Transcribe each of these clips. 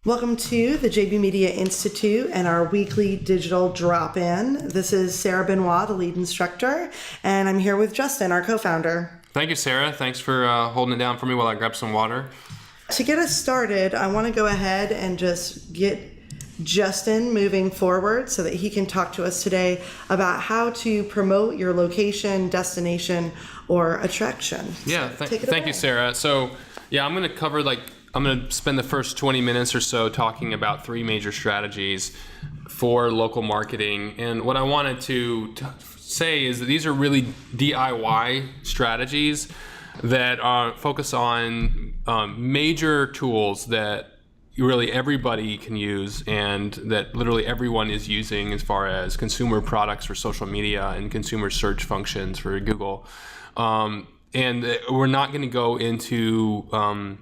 Welcome to the JB Media Institute and our weekly digital drop-in. This is Sarah Benoit, the lead instructor, and I'm here with Justin, our co-founder. Thank you, Sarah. Thanks for holding it down for me while I grab some water. To get us started, I want to go ahead and just get Justin moving forward so that he can talk to us today about how to promote your location, destination, or attraction. Yeah, thank you, Sarah. So, I'm going to cover I'm going to spend the first 20 minutes or so talking about three major strategies for local marketing. And what I wanted to say is that these are really DIY strategies that focus on major tools that really everybody can use and that literally everyone is using as far as consumer products for social media and consumer search functions for Google. And we're not going to go into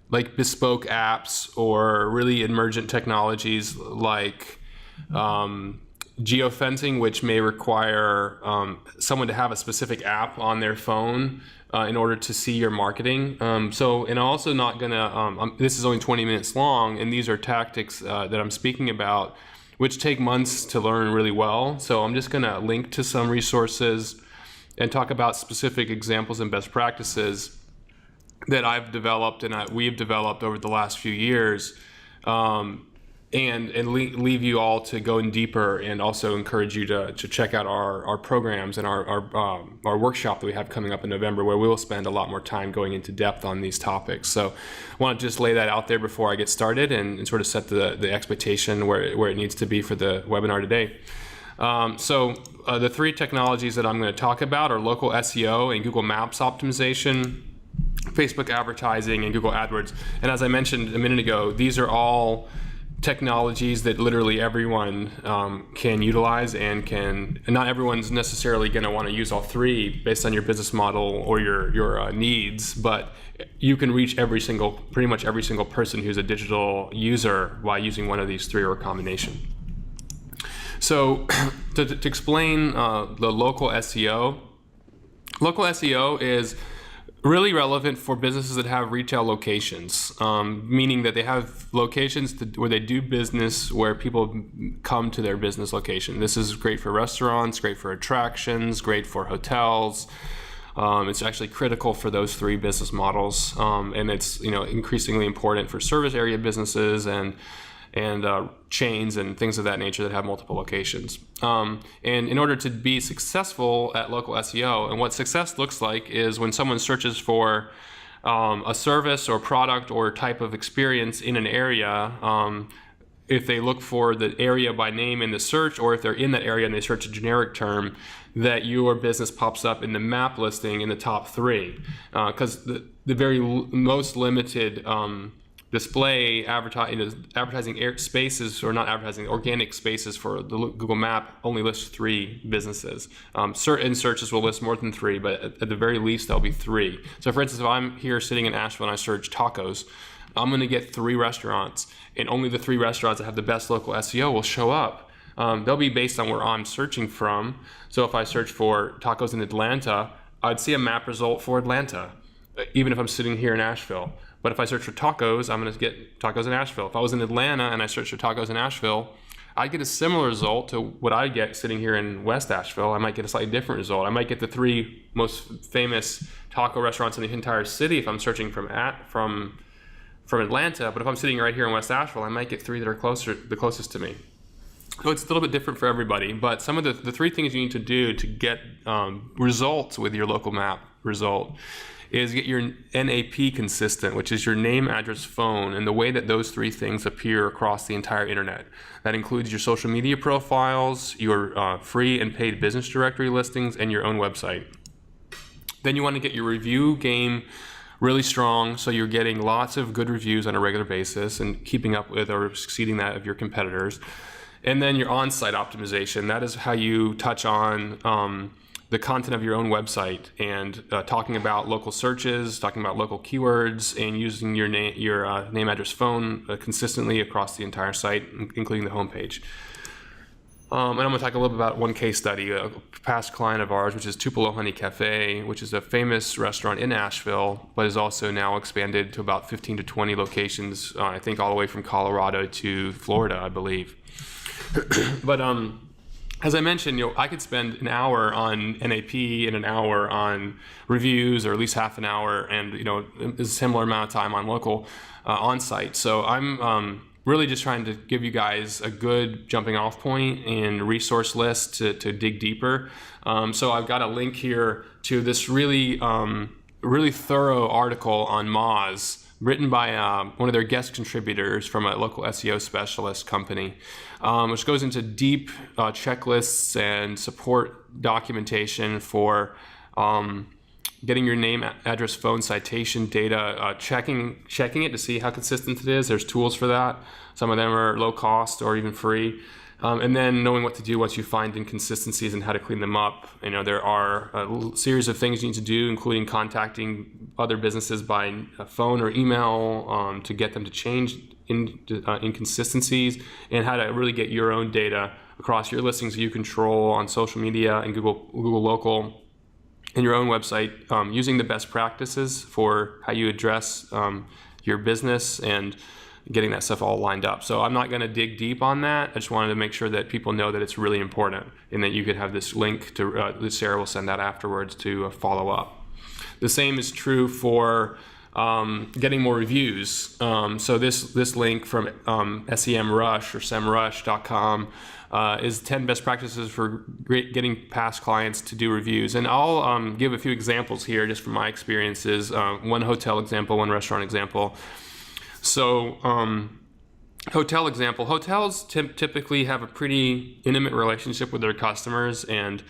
like bespoke apps or really emergent technologies like geofencing, which may require someone to have a specific app on their phone in order to see your marketing. And I'm also not gonna, this is only 20 minutes long, and these are tactics that I'm speaking about, which take months to learn really well. So I'm just gonna link to some resources and talk about specific examples and best practices that I've developed and we've developed over the last few years, and leave you all to go in deeper, and also encourage you to check out our programs and our workshop that we have coming up in November, where we will spend a lot more time going into depth on these topics. So I want to just lay that out there before I get started and sort of set the expectation where it needs to be for the webinar today. The three technologies that I'm going to talk about are local SEO and Google Maps optimization, Facebook advertising, and Google AdWords. And as I mentioned a minute ago, these are all technologies that literally everyone can utilize and not everyone's necessarily going to want to use all three based on your business model or your needs, but you can reach pretty much every single person who's a digital user by using one of these three or a combination. So to explain the local SEO is really relevant for businesses that have retail locations, meaning that they have locations where they do business, where people come to their business location. This is great for restaurants, great for attractions, great for hotels. It's actually critical for those three business models, and it's increasingly important for service area businesses and chains and things of that nature that have multiple locations. And in order to be successful at local SEO, and what success looks like is when someone searches for a service or product or type of experience in an area, if they look for the area by name in the search, or if they're in that area and they search a generic term, that your business pops up in the map listing in the top three. Because the very most limited display advertising spaces, or not advertising, organic spaces for the Google Map only lists three businesses. Certain searches will list more than three, but at the very least there'll be three. So for instance, if I'm here sitting in Asheville and I search tacos, I'm going to get three restaurants, and only the three restaurants that have the best local SEO will show up. They'll be based on where I'm searching from. So if I search for tacos in Atlanta, I'd see a map result for Atlanta, even if I'm sitting here in Asheville. But if I search for tacos, I'm going to get tacos in Asheville. If I was in Atlanta and I searched for tacos in Asheville, I'd get a similar result to what I get sitting here in West Asheville. I might get a slightly different result. I might get the three most famous taco restaurants in the entire city if I'm searching from Atlanta. But if I'm sitting right here in West Asheville, I might get three that are the closest to me. So it's a little bit different for everybody. But some of the three things you need to do to get results with your local map result is get your NAP consistent, which is your name, address, phone, and the way that those three things appear across the entire internet. That includes your social media profiles, your free and paid business directory listings, and your own website. Then you want to get your review game really strong, so you're getting lots of good reviews on a regular basis and keeping up with or exceeding that of your competitors. And then your on-site optimization. That is how you touch on the content of your own website and talking about local searches, talking about local keywords, and using your name, address, phone consistently across the entire site, including the homepage. And I'm going to talk a little bit about one case study, a past client of ours, which is Tupelo Honey Cafe, which is a famous restaurant in Asheville, but is also now expanded to about 15 to 20 locations, I think all the way from Colorado to Florida, I believe. But as I mentioned, I could spend an hour on NAP and an hour on reviews, or at least half an hour, and a similar amount of time on local on-site. So I'm really just trying to give you guys a good jumping off point and resource list to dig deeper. So I've got a link here to this really thorough article on Moz, written by one of their guest contributors from a local SEO specialist company, which goes into deep checklists and support documentation for getting your name, address, phone, citation data, checking it to see how consistent it is. There's tools for that. Some of them are low cost or even free. And then knowing what to do once you find inconsistencies and how to clean them up. There are a series of things you need to do, including contacting other businesses by phone or email to get them to change inconsistencies, and how to really get your own data across your listings you control on social media and Google Local in your own website, using the best practices for how you address your business and getting that stuff all lined up. So I'm not going to dig deep on that. I just wanted to make sure that people know that it's really important, and that you could have this link to that Sarah will send out afterwards to follow up. The same is true for getting more reviews. So this link from SEMrush or semrush.com is 10 best practices for getting past clients to do reviews. And I'll give a few examples here just from my experiences. One hotel example, one restaurant example. So hotel example, hotels typically have a pretty intimate relationship with their customers, and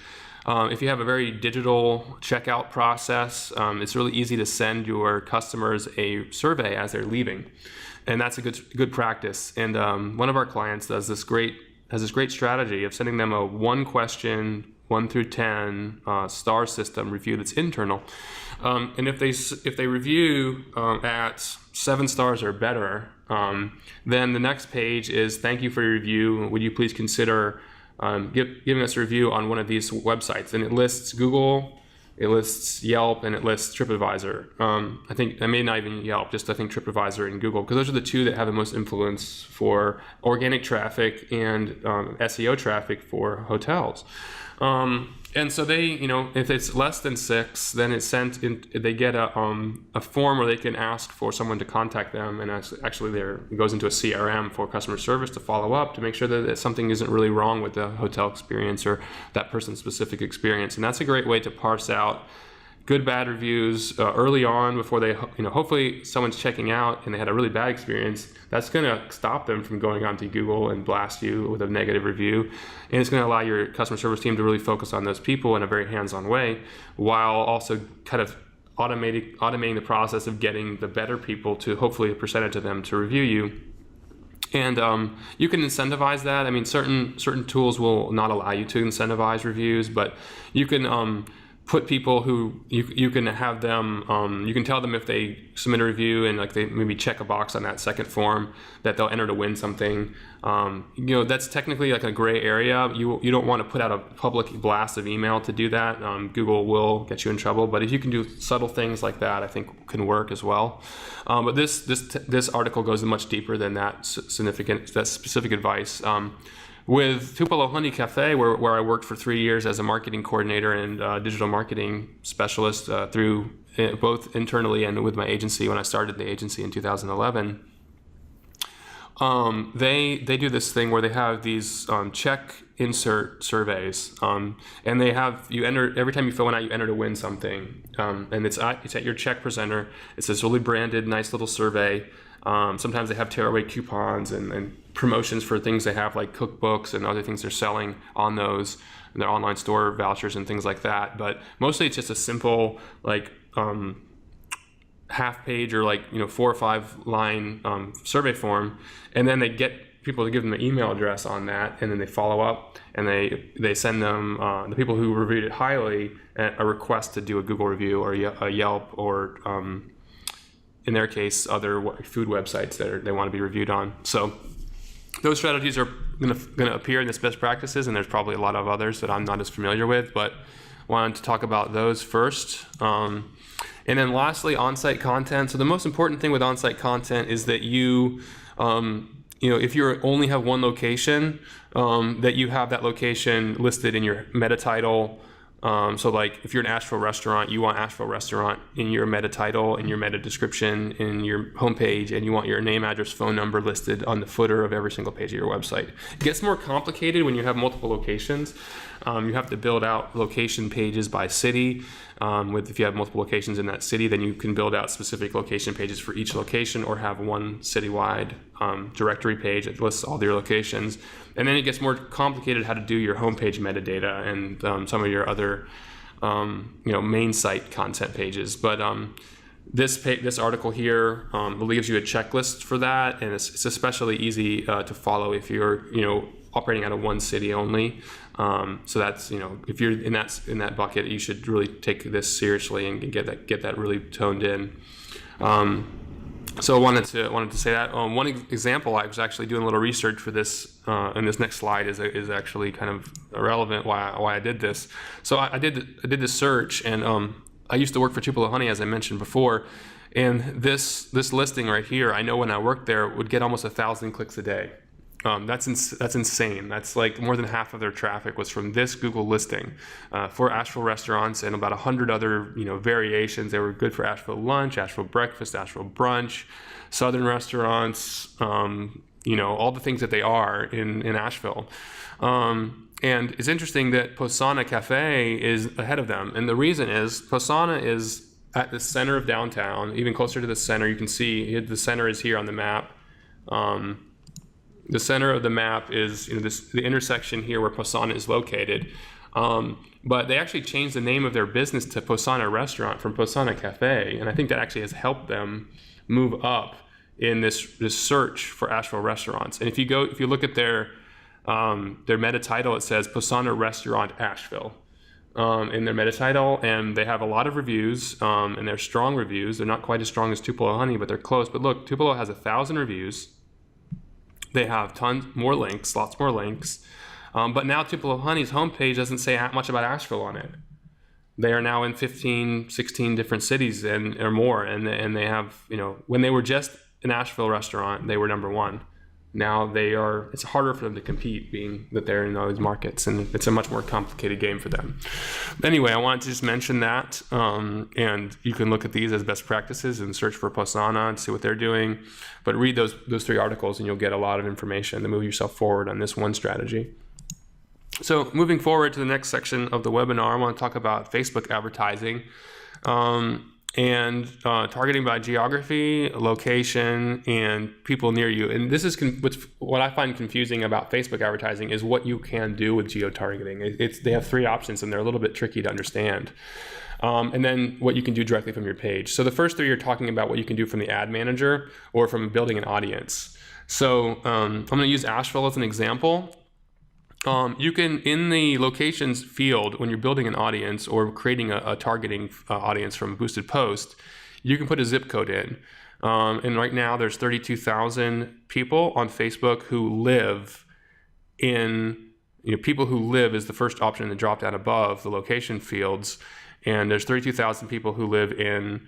if you have a very digital checkout process, it's really easy to send your customers a survey as they're leaving, and that's a good practice. And one of our clients has this great strategy of sending them a 1-question, 1 through 10 star system review that's internal. And if they review at 7 stars or better, then the next page is, thank you for your review. Would you please consider giving us a review on one of these websites? And it lists Google, it lists Yelp, and it lists TripAdvisor. I think I may not even Yelp, just I think TripAdvisor and Google, because those are the two that have the most influence for organic traffic and SEO traffic for hotels. And so they, if it's less than 6, then it's sent in. They get a form where they can ask for someone to contact them, and actually it goes into a CRM for customer service to follow up to make sure that something isn't really wrong with the hotel experience or that person's specific experience. And that's a great way to parse out good, bad reviews early on before they, hopefully someone's checking out and they had a really bad experience. That's going to stop them from going onto Google and blast you with a negative review. And it's going to allow your customer service team to really focus on those people in a very hands-on way, while also kind of automating the process of getting the better people to, hopefully a percentage of them, to review you. And you can incentivize that. I mean, certain tools will not allow you to incentivize reviews, but you can put people who you can have them, you can tell them if they submit a review and they maybe check a box on that second form that they'll enter to win something. That's technically like a gray area. You don't want to put out a public blast of email to do that. Google will get you in trouble, but if you can do subtle things like that, I think can work as well. But this article goes much deeper than that specific advice. With Tupelo Honey Cafe, where I worked for 3 years as a marketing coordinator and digital marketing specialist through both internally and with my agency when I started the agency in 2011, they do this thing where they have these check insert surveys, and they have you enter every time you fill one out, you enter to win something, and it's at your check presenter. It's this really branded, nice little survey. Sometimes they have tearaway coupons and promotions for things they have, like cookbooks and other things they're selling on those, and their online store vouchers and things like that. But mostly it's just a simple half page or 4 or 5 line survey form, and then they get people to give them an email address on that, and then they follow up and they send them the people who reviewed it highly a request to do a Google review or a Yelp or in their case other food websites that they want to be reviewed on. So those strategies are going to appear in this best practices, and there's probably a lot of others that I'm not as familiar with, but wanted to talk about those first. And then lastly, on-site content. So the most important thing with on-site content is that you if you only have one location, that you have that location listed in your meta title. So like if you're an Asheville restaurant, you want Asheville restaurant in your meta title, in your meta description, in your homepage, and you want your name, address, phone number listed on the footer of every single page of your website. It gets more complicated when you have multiple locations. You have to build out location pages by city. If you have multiple locations in that city, then you can build out specific location pages for each location, or have one citywide directory page that lists all your locations. And then it gets more complicated how to do your homepage metadata and some of your other main site content pages. But this article here gives you a checklist for that, and it's especially easy to follow if you're operating out of one city only. So that's if you're in that bucket, you should really take this seriously and get that really toned in. So I wanted to say that. One example, I was actually doing a little research for this, and this next slide is actually kind of irrelevant why I did this. So I did this search, and I used to work for Tupelo Honey, as I mentioned before, and this listing right here, I know when I worked there, would get almost 1,000 clicks a day. That's insane. That's like more than half of their traffic was from this Google listing for Asheville restaurants, and about 100 other variations. They were good for Asheville lunch, Asheville breakfast, Asheville brunch, Southern restaurants, all the things that they are in Asheville. And it's interesting that Posana Cafe is ahead of them, and the reason is Posana is at the center of downtown, even closer to the center. You can see the center is here on the map. The center of the map is the intersection here where Posana is located. But they actually changed the name of their business to Posana Restaurant from Posana Cafe, and I think that actually has helped them move up in this search for Asheville restaurants. And if you look at their meta title, it says Posana Restaurant Asheville in their meta title, and they have a lot of reviews, and they're strong reviews. They're not quite as strong as Tupelo Honey, but they're close. But look, Tupelo has 1,000 reviews. They have lots more links. But now Tupelo Honey's homepage doesn't say much about Asheville on it. They are now in 15, 16 different cities or more. And they have, when they were just an Asheville restaurant, they were number one. Now it's harder for them to compete, being that they're in those markets, and it's a much more complicated game for them. Anyway, I wanted to just mention that, and you can look at these as best practices and search for Posana and see what they're doing. But read those 3 articles, and you'll get a lot of information to move yourself forward on this one strategy. So moving forward to the next section of the webinar, I want to talk about Facebook advertising. And targeting by geography, location, and people near you. And this is what I find confusing about Facebook advertising is what you can do with geotargeting. They have 3 options, and they're a little bit tricky to understand. And then what you can do directly from your page. So the first 3 are talking about what you can do from the ad manager or from building an audience. So I'm going to use Asheville as an example. You can, in the locations field, when you're building an audience or creating a targeting audience from boosted post, you can put a zip code in. And right now there's 32,000 people on Facebook who live in, people who live is the first option in the drop down above the location fields. And there's 32,000 people who live in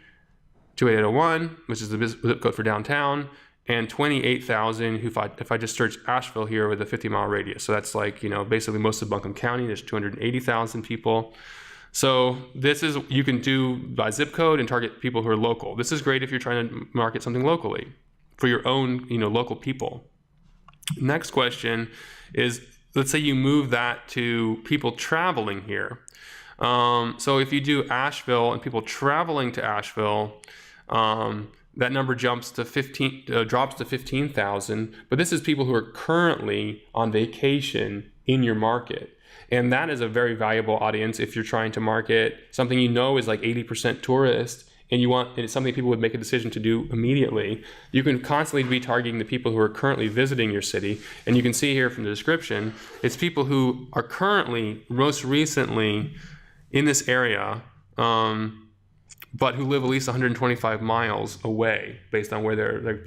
28801, which is the zip code for downtown, and 28,000 if I just search Asheville here with a 50-mile radius. So that's like, basically most of Buncombe County, there's 280,000 people. So you can do by zip code and target people who are local. This is great if you're trying to market something locally for your own, local people. Next question is, let's say you move that to people traveling here. So if you do Asheville and people traveling to Asheville, that number drops to 15,000, but this is people who are currently on vacation in your market. And that is a very valuable audience if you're trying to market something is like 80% tourist, and it's something people would make a decision to do immediately. You can constantly be targeting the people who are currently visiting your city. And you can see here from the description, it's people who are currently, most recently in this area, but who live at least 125 miles away based on where they're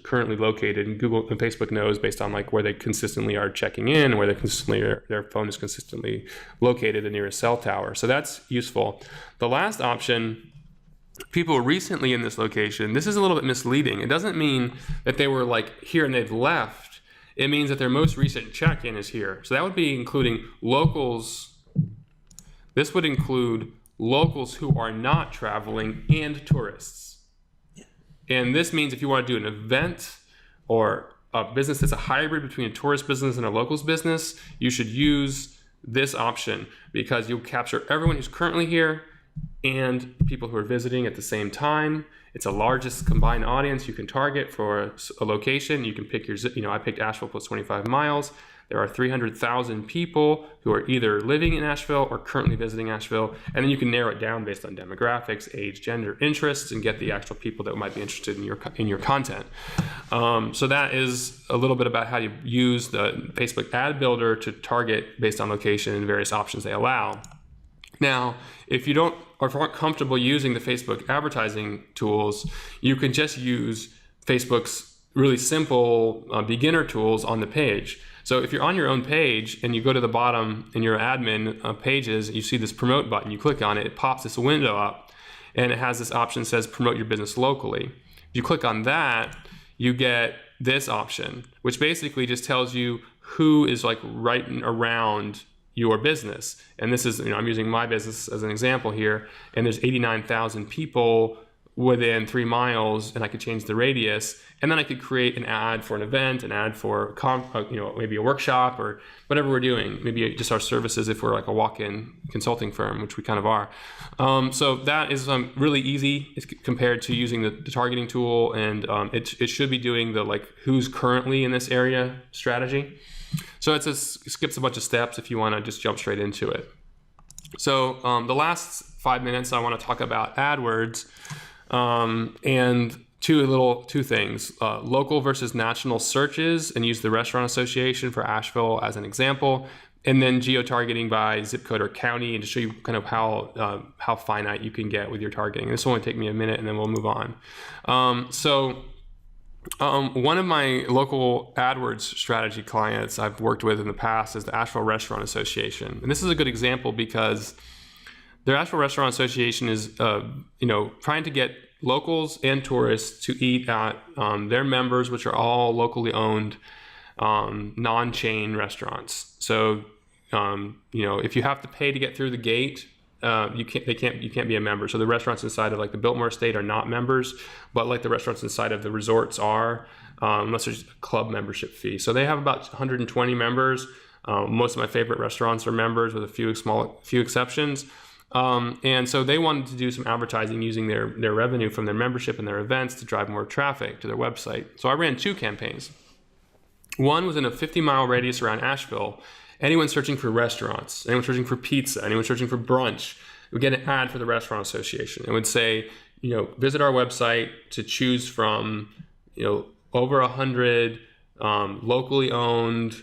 currently located. And Google and Facebook knows based on like where they consistently are checking in, where they consistently their phone is consistently located, the nearest cell tower. So that's useful. The last option, people recently in this location, this is a little bit misleading. It doesn't mean that they were like here and they've left. It means that their most recent check-in is here. So that would be including locals. This would include locals who are not traveling and tourists. Yeah. And this means if you want to do an event or a business that's a hybrid between a tourist business and a locals business, you should use this option because you'll capture everyone who's currently here and people who are visiting at the same time. It's the largest combined audience you can target for a location. You can pick I picked Asheville plus 25 miles. There are 300,000 people who are either living in Asheville or currently visiting Asheville. And then you can narrow it down based on demographics, age, gender, interests, and get the actual people that might be interested in your content. So that is a little bit about how you use the Facebook ad builder to target based on location and various options they allow. Now, if you aren't comfortable using the Facebook advertising tools, you can just use Facebook's really simple beginner tools on the page. So if you're on your own page and you go to the bottom in your admin pages, you see this promote button, you click on it, it pops this window up, and it has this option that says promote your business locally. If you click on that, you get this option, which basically just tells you who is like right around your business. And this is, I'm using my business as an example here, and there's 89,000 people within 3 miles, and I could change the radius, and then I could create an ad for an event, an ad for maybe a workshop or whatever we're doing, maybe just our services if we're like a walk-in consulting firm, which we kind of are. So that is really easy compared to using the targeting tool, and it should be doing the like who's currently in this area strategy. So it skips a bunch of steps if you want to just jump straight into it. So the last 5 minutes I want to talk about AdWords. And two things, local versus national searches, and use the Restaurant Association for Asheville as an example, and then geotargeting by zip code or county, and to show you kind of how finite you can get with your targeting. This will only take me a minute, and then we'll move on. One of my local AdWords strategy clients I've worked with in the past is the Asheville Restaurant Association, and this is a good example because the Asheville Restaurant Association is, trying to get locals and tourists to eat at their members, which are all locally owned non-chain restaurants. So, if you have to pay to get through the gate, you can't be a member. So the restaurants inside of like the Biltmore estate are not members, but like the restaurants inside of the resorts are, unless there's a club membership fee. So they have about 120 members. Most of my favorite restaurants are members with a few exceptions. And so they wanted to do some advertising using their revenue from their membership and their events to drive more traffic to their website. So I ran 2 campaigns. One was in a 50-mile radius around Asheville. Anyone searching for restaurants, anyone searching for pizza, anyone searching for brunch, would get an ad for the Restaurant Association. It would say, visit our website to choose from, over 100 locally owned,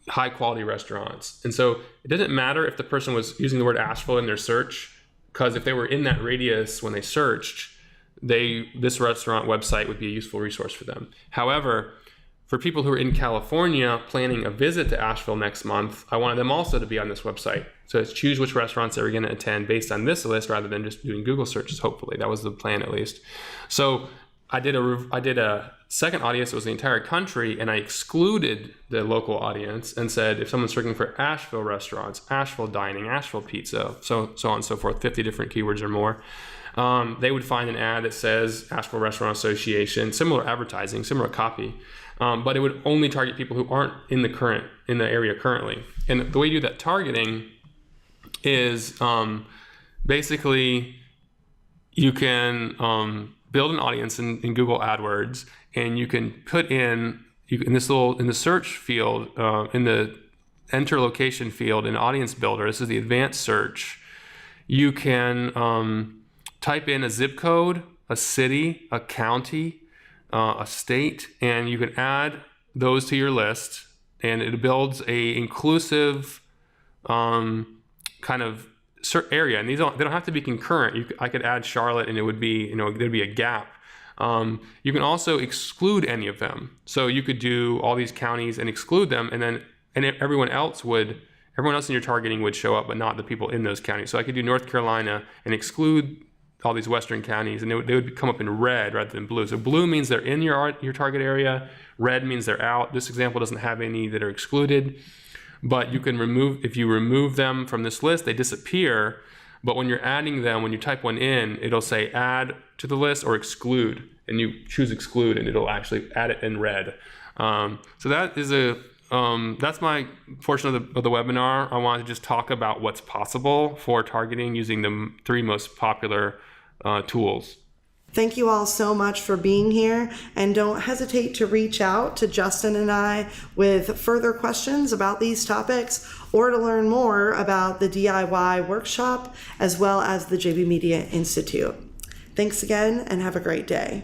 high quality restaurants. And so it doesn't matter if the person was using the word Asheville in their search, because if they were in that radius when they searched, this restaurant website would be a useful resource for them. However, for people who are in California planning a visit to Asheville next month, I wanted them also to be on this website. So it's choose which restaurants they were going to attend based on this list rather than just doing Google searches, hopefully. That was the plan at least. So I did a second audience that was the entire country, and I excluded the local audience and said if someone's searching for Asheville restaurants, Asheville dining, Asheville pizza, so on and so forth, 50 different keywords or more, they would find an ad that says Asheville Restaurant Association, similar advertising, similar copy, but it would only target people who aren't in the area currently. And the way you do that targeting is basically you can build an audience in Google AdWords, and you can put in the search field, in the enter location field in Audience Builder. This is the advanced search. You can type in a zip code, a city, a county, a state, and you can add those to your list, and it builds a inclusive kind of area, and they don't have to be concurrent. I could add Charlotte, and it would be, there'd be a gap. You can also exclude any of them. So you could do all these counties and exclude them, and everyone else in your targeting would show up, but not the people in those counties. So I could do North Carolina and exclude all these western counties, and they would come up in red rather than blue. So blue means they're in your target area. Red means they're out. This example doesn't have any that are excluded, but if you remove them from this list, they disappear. But when you're adding them, when you type one in, it'll say add to the list or exclude, and you choose exclude, and it'll actually add it in red. So that is that's my portion of the webinar. I wanted to just talk about what's possible for targeting using the 3 most popular tools. Thank you all so much for being here, and don't hesitate to reach out to Justin and I with further questions about these topics or to learn more about the DIY workshop as well as the JV Media Institute. Thanks again and have a great day.